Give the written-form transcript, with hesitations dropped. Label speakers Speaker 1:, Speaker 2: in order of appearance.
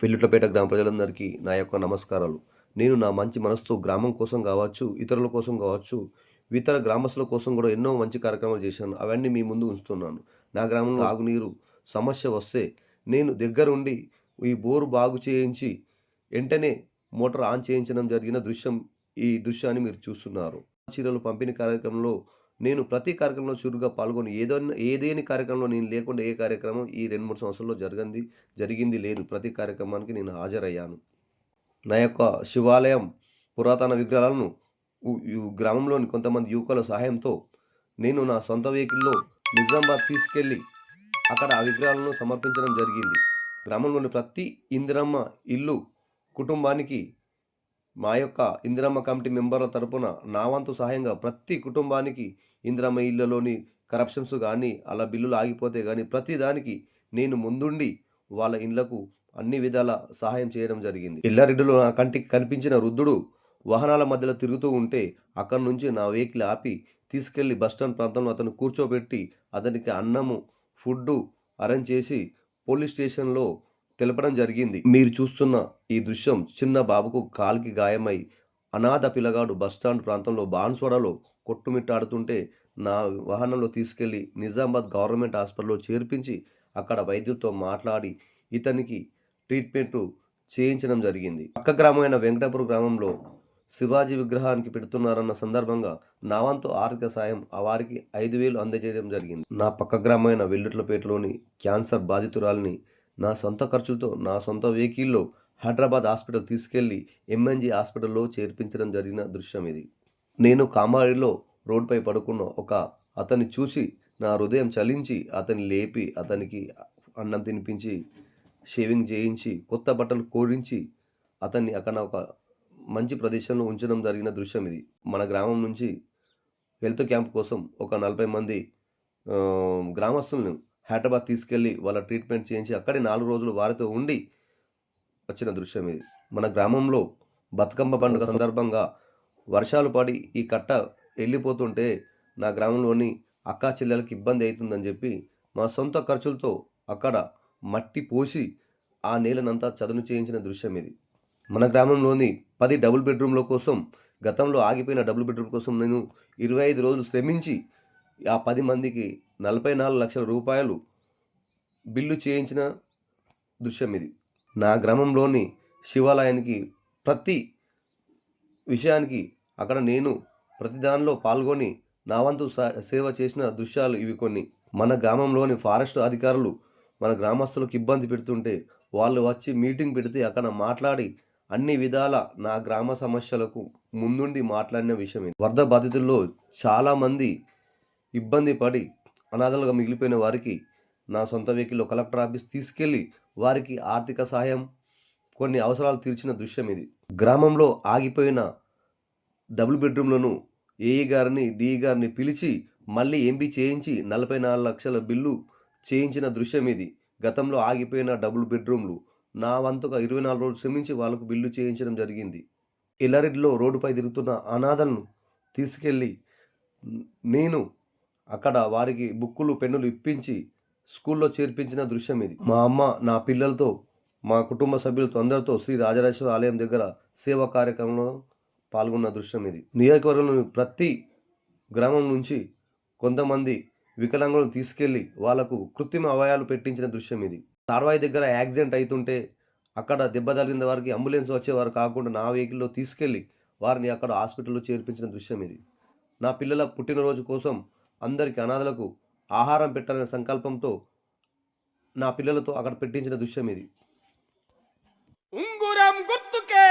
Speaker 1: వెల్లుట్లపేట గ్రామ ప్రజలందరికీ నా యొక్క నమస్కారాలు. నేను నా మంచి మనసుతో గ్రామం కోసం కావచ్చు, ఇతరుల కోసం కావచ్చు, ఇతర గ్రామస్తుల కోసం కూడా ఎన్నో మంచి కార్యక్రమాలు చేశాను. అవన్నీ మీ ముందు ఉంచుతున్నాను. నా గ్రామంలో తాగునీరు సమస్య వస్తే నేను దగ్గరుండి ఈ బోరు బాగు చేయించి వెంటనే మోటార్ ఆన్ చేయించడం జరిగిన ఈ దృశ్యాన్ని మీరు చూస్తున్నారు. చీరలు పంపిణీ కార్యక్రమంలో నేను ప్రతి కార్యక్రమంలో చురుగ్గా పాల్గొని ఏదేని కార్యక్రమంలో నేను లేకుండా ఏ కార్యక్రమం ఈ 2, 3 సంవత్సరాల్లో జరిగింది లేదు. ప్రతి కార్యక్రమానికి నేను హాజరయ్యాను. నా యొక్క శివాలయం పురాతన విగ్రహాలను గ్రామంలోని కొంతమంది యువకుల సహాయంతో నేను నా సొంత వెహికల్‌లో నిజామాబాద్ తీసుకెళ్ళి అక్కడ ఆ విగ్రహాలను సమర్పించడం జరిగింది. గ్రామంలోని ప్రతి ఇందిరమ్మ ఇల్లు కుటుంబానికి మా యొక్క ఇందిరమ్మ కమిటీ మెంబర్ల తరపున నా వంతు సహాయంగా ప్రతి కుటుంబానికి ఇందిరమ్మ ఇళ్లలోని కరప్షన్స్ కానీ అలా బిల్లులు ఆగిపోతే కానీ ప్రతి దానికి నేను ముందుండి వాళ్ళ ఇండ్లకు అన్ని విధాల సహాయం చేయడం జరిగింది. ఎల్లారెడ్డిలో నా కంటికి కనిపించిన వృద్ధుడు వాహనాల మధ్యలో తిరుగుతూ ఉంటే అక్కడి నుంచి నా వెహికల్ ఆపి తీసుకెళ్లి బస్టాండ్ ప్రాంతంలో అతను కూర్చోబెట్టి అతనికి అన్నము ఫుడ్డు అరేంజ్ చేసి పోలీస్ స్టేషన్లో తెలపడం జరిగింది. మీరు చూస్తున్న ఈ దృశ్యం చిన్న బాబుకు కాలికి గాయమై అనాథ పిల్లగాడు బస్టాండ్ ప్రాంతంలో బాన్స్వాడలో కొట్టుమిట్టాడుతుంటే నా వాహనంలో తీసుకెళ్లి నిజామాబాద్ గవర్నమెంట్ హాస్పిటల్లో చేర్పించి అక్కడ వైద్యులతో మాట్లాడి ఇతనికి ట్రీట్మెంట్ చేయించడం జరిగింది. పక్క గ్రామమైన వెంకటాపురం గ్రామంలో శివాజీ విగ్రహానికి పెడుతున్నారన్న సందర్భంగా నా వంతు ఆర్థిక సాయం వారికి 5,000 అందజేయడం జరిగింది. నా పక్క గ్రామమైన వెల్లుట్లపేటలోని క్యాన్సర్ బాధితురాలిని నా సొంత ఖర్చులతో నా సొంత వెహికల్లో హైదరాబాద్ హాస్పిటల్ తీసుకెళ్లి ఎంఎన్జీ హాస్పిటల్లో చేర్పించడం జరిగిన దృశ్యం ఇది. నేను కామారెడ్డిలో రోడ్డుపై పడుకున్న అతన్ని చూసి నా హృదయం చలించి అతన్ని లేపి అతనికి అన్నం తినిపించి షేవింగ్ చేయించి కొత్త బట్టలు కోరించి అతన్ని అక్కడ ఒక మంచి ప్రదేశంలో ఉంచడం జరిగిన దృశ్యం ఇది. మన గ్రామం నుంచి హెల్త్ క్యాంప్ కోసం ఒక 40 మంది గ్రామస్తులను హైదరాబాద్ తీసుకెళ్ళి వాళ్ళ ట్రీట్మెంట్ చేయించి అక్కడే 4 రోజులు వారితో ఉండి వచ్చిన దృశ్యం ఇది. మన గ్రామంలో బతుకమ్మ పండుగ సందర్భంగా వర్షాలు పడి ఈ కట్ట వెళ్ళిపోతుంటే నా గ్రామంలోని అక్కా చెల్లెలకి ఇబ్బంది అవుతుందని చెప్పి మా సొంత ఖర్చులతో అక్కడ మట్టి పోసి ఆ నేలనంతా చదును చేయించిన దృశ్యం ఇది. మన గ్రామంలోని 10 డబుల్ బెడ్రూమ్ల కోసం గతంలో ఆగిపోయిన డబుల్ బెడ్రూమ్ కోసం నేను 25 రోజులు శ్రమించి ఆ 10 మందికి 44 లక్షల రూపాయలు బిల్లు చేయించిన దృశ్యం ఇది. నా గ్రామంలోని శివాలయానికి ప్రతి విషయానికి అక్కడ నేను ప్రతి దానిలో పాల్గొని నా వంతు సేవ చేసిన దృశ్యాలు ఇవి కొన్ని. మన గ్రామంలోని ఫారెస్ట్ అధికారులు మన గ్రామస్తులకు ఇబ్బంది పెడుతుంటే వాళ్ళు వచ్చి మీటింగ్ పెడితే అక్కడ మాట్లాడి అన్ని విధాల నా గ్రామ సమస్యలకు ముందుండి మాట్లాడిన విషయం ఇది. వరద బాధితుల్లో చాలామంది ఇబ్బంది పడి అనాథలుగా మిగిలిపోయిన వారికి నా సొంత వెహికల్లో కలెక్టర్ ఆఫీస్ తీసుకెళ్ళి వారికి ఆర్థిక సహాయం కొన్ని అవసరాలు తీర్చిన దృశ్యం ఇది. గ్రామంలో ఆగిపోయిన డబుల్ బెడ్రూమ్లను ఏఈ గారిని డిఈ గారిని పిలిచి మళ్ళీ ఎంపీ చేయించి 44 లక్షల బిల్లు చేయించిన దృశ్యం ఇది. గతంలో ఆగిపోయిన డబుల్ బెడ్రూమ్లు నా వంతుగా 24 రోజులు శ్రమించి వాళ్ళకు బిల్లు చేయించడం జరిగింది. ఎల్లారెడ్డిలో రోడ్డుపై తిరుగుతున్న అనాథలను తీసుకెళ్ళి నేను అక్కడ వారికి బుక్కులు పెన్నులు ఇప్పించి స్కూల్లో చేర్పించిన దృశ్యం ఇది. మా అమ్మ నా పిల్లలతో మా కుటుంబ సభ్యులతో అందరితో శ్రీ రాజరాజేశ్వర ఆలయం దగ్గర సేవా కార్యక్రమంలో పాల్గొన్న దృశ్యం ఇది. నియోజకవర్గంలోని ప్రతి గ్రామం నుంచి కొంతమంది వికలాంగులను తీసుకెళ్లి వాళ్లకు కృత్రిమ అవయవాలు పెట్టించిన దృశ్యం ఇది. తాడ్వాయి దగ్గర యాక్సిడెంట్ అవుతుంటే అక్కడ దెబ్బ తగిలిన వారికి అంబులెన్స్ వచ్చేవారు కాకుండా నా వెహికల్లో తీసుకెళ్లి వారిని అక్కడ హాస్పిటల్లో చేర్పించిన దృశ్యం ఇది. నా పిల్లల పుట్టినరోజు కోసం అందరికీ అనాథలకు ఆహారం పెట్టాలనే సంకల్పంతో నా పిల్లలతో అక్కడ పెట్టించిన దృశ్యం ఇది.
Speaker 2: ఉంగురం గుర్తుకే